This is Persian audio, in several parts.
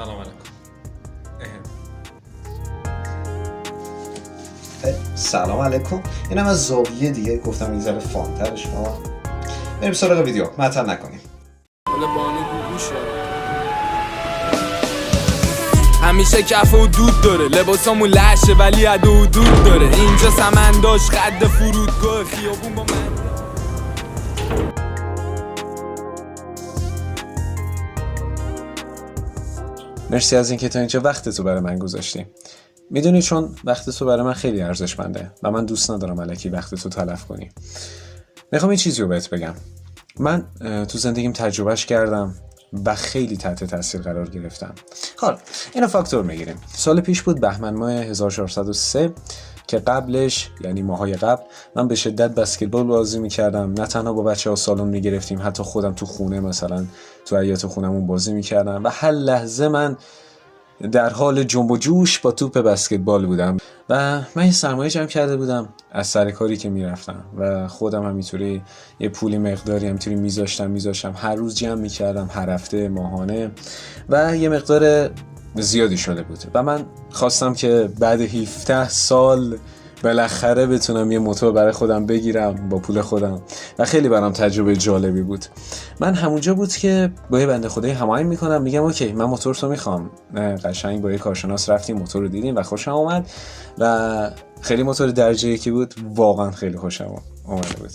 سلام علیکم. سلام علیکم. اینم از زاویه دیگه گفتم یه ذره فانتر شما. بریم سراغ ویدیو. معطل نکنیم. حالا بانو گوگوشه همیشه کف و دود داره، لباسامون لشه ولی عد و حدود داره. اینجا سمنداش قد فرودگاه، خیابون با من. مرسی از اینکه تا اینجا وقت تو برای من گذاشتی. میدونی چون وقت تو برای من خیلی ارزشمنده و من دوست ندارم الکی وقت تو تلف کنی. میخوام یه چیزی رو بهت بگم. من تو زندگیم تجربهش کردم و خیلی تحت تاثیر قرار گرفتم. حالا اینو فاکتور میگیریم. سال پیش بود، بهمن ماه 1403 که قبلش، یعنی ماهای قبل، من به شدت بسکتبال بازی میکردم. نه تنها با بچه‌ها سالن میگرفتیم، حتی خودم تو خونه، مثلا تو حیاط خونمون بازی میکردم و هر لحظه من در حال جنب و جوش با توپ بسکتبال بودم و من یه سرمایه جمع کرده بودم از سر کاری که میرفتم و خودم همینطوری یه پولی مقداری همینطوری میذاشتم هر روز جمع میکردم، هر هفته، ماهانه، و یه مقدار زیادی شده بود و من خواستم که بعد 17 سال بالاخره بتونم یه موتور برای خودم بگیرم با پول خودم و خیلی برام تجربه جالبی بود. من همونجا بود که با یه بنده خدایی هماهنگ میکنم، میگم اوکی من موتور تو میخوام. قشنگ با یه کارشناس رفتیم، موتور رو دیدیم و خوشم اومد و خیلی موتور درجه یکی بود، واقعا خیلی خوشم اومده بود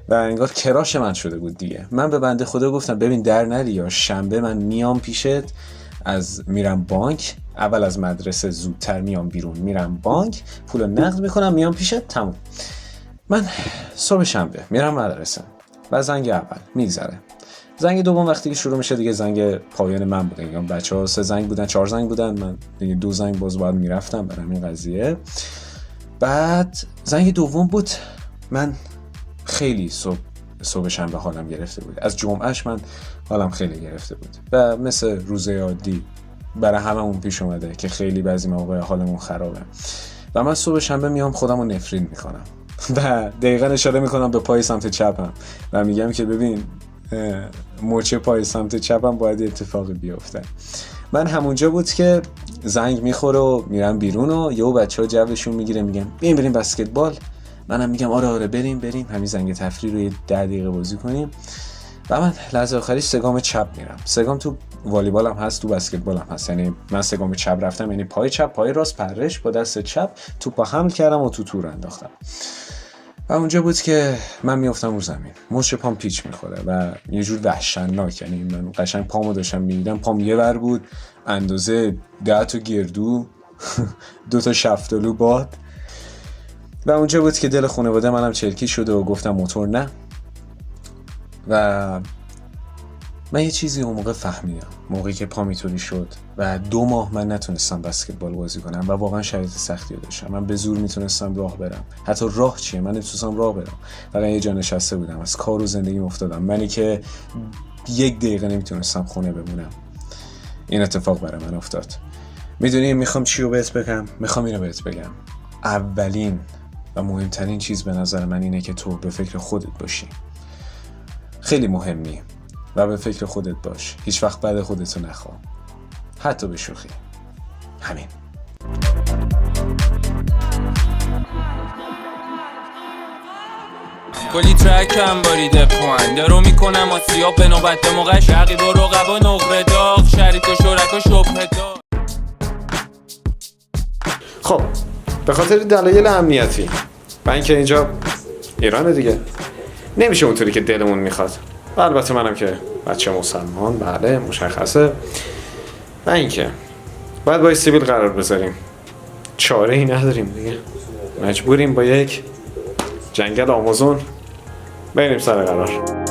و انگار کراش من شده بود دیگه. من به بنده خدا گفتم ببین در نری، یا شنبه من میام پیشت، میرم بانک، اول از مدرسه زودتر میام بیرون، میرم بانک، پول نقد میکنم، میام پیشت، تموم. من صبح شنبه میرم مدرسه و زنگ اول میگذره. زنگ دوم وقتی که شروع میشه دیگه زنگ پایان من بوده. یعنی بچه‌ها 3 زنگ بودن، 4 زنگ بودن، من دیگه 2 زنگ باز باید میرفتم برای این قضیه. بعد زنگ دوم بود. من خیلی صبح شنبه حالم گرفته بود. از جمعهش من حالم خیلی گرفته بود و مثل روزه عادی برای هممون پیش اومده که خیلی بعضی مواقع حالمون خرابه و من صبح شنبه میام خودم رو نفرین میکنم و دقیقا اشاره میکنم به پای سمت چپم و میگم که ببین مچ پای سمت چپم باید اتفاقی بیفته. من همونجا بود که زنگ میخوره و میرم بیرون و یهو بچه‌ها جوشون میگیره، میگن بریم بسکتبال. منم میگم آره بریم همین زنگ تفریح رو یه 10 دقیقه بازی کنیم. و من لحظه آخری سگام چپ میرم. سگام تو والیبال هم هست، تو بسکتبال هم هست. یعنی من سگام چپ رفتم، یعنی پای چپ، پای راست پرش، با دست چپ توپو حمل کردم و تو تور انداختم. و اونجا بود که من میافتم رو زمین، مچ پام پیچ میخوره و یه جور وحشتناک. یعنی من قشنگ پامو داشتم میدیدم، پام یه ور بود اندازه 10 تا گردو 2 تا شفتالو باد. و اونجا بود که دل خانواده منم چرکی شده و گفتم موتور نه. و من یه چیزی اون موقع فهمیدم، موقعی که پام اینطوری شد و 2 ماه من نتونستم بسکتبال بازی کنم و واقعا شرایط سختی داشتم. من به زور میتونستم راه برم، حتی راه چیه، من نمیتونستم راه برم، فقط یه جا نشسته بودم، از کار و زندگیم افتادم. منی که 1 دقیقه نمیتونستم خونه بمونم. این اتفاق برای من افتاد. میدونی میخوام چی رو بهت بگم؟ میخوام اینو بهت بگم. اولین و مهمترین چیز به نظر من اینه که تو به فکر خودت باشی. خیلی مهمی و به فکر خودت باش. هیچ وقت بعد خودتو نخوا، حتی به شوخی. همین. کلی ترک هم باریده پوانده رو میکنم آسیاب به نوبت به موقع شقیب و رقبا نقره داغ شریک و شرک و شبه داغ. خب به خاطر دلایل امنیتی و اینکه اینجا ایرانه دیگه، نمیشه اونطوری که دلمون میخواد. و البته منم که بچه مسلمان، بله مشخصه، و اینکه باید با سیبیل قرار بذاریم، چاره ای نداریم دیگه، مجبوریم با یک جنگل آمازون بریم سر قرار.